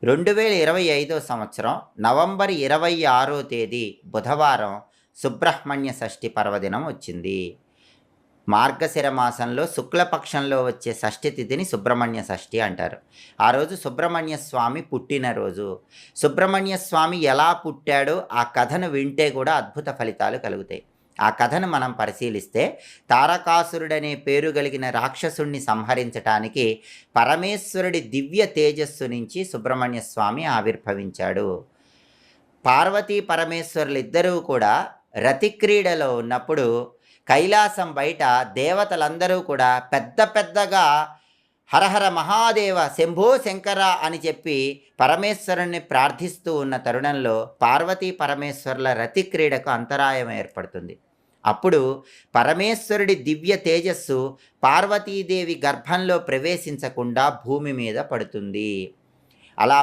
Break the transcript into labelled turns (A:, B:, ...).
A: 2025 సంవత్సరం నవంబర్ 26వ తేదీ బుధవారం సుబ్రహ్మణ్య షష్ఠి పర్వదినం వచ్చింది. మార్గశిర మాసంలో శుక్లపక్షంలో వచ్చే షష్ఠి తిథిని సుబ్రహ్మణ్య షష్ఠి అంటారు. ఆ రోజు సుబ్రహ్మణ్య స్వామి పుట్టినరోజు. సుబ్రహ్మణ్య స్వామి ఎలా పుట్టాడో ఆ కథను వింటే కూడా అద్భుత ఫలితాలు కలుగుతాయి. ఆ కథను మనం పరిశీలిస్తే, తారకాసురుడనే పేరు కలిగిన రాక్షసుణ్ణి సంహరించటానికి పరమేశ్వరుడి దివ్య తేజస్సు నుంచి సుబ్రహ్మణ్య స్వామి ఆవిర్భవించాడు. పార్వతీ పరమేశ్వరులిద్దరూ కూడా రతిక్రీడలో ఉన్నప్పుడు కైలాసం బయట దేవతలందరూ కూడా పెద్ద పెద్దగా హరహర మహాదేవ శంభో శంకర అని చెప్పి పరమేశ్వరుణ్ణి ప్రార్థిస్తూ ఉన్న తరుణంలో పార్వతీ పరమేశ్వరుల రతిక్రీడకు అంతరాయం ఏర్పడుతుంది. అప్పుడు పరమేశ్వరుడి దివ్య తేజస్సు పార్వతీదేవి గర్భంలో ప్రవేశించకుండా భూమి మీద పడుతుంది. అలా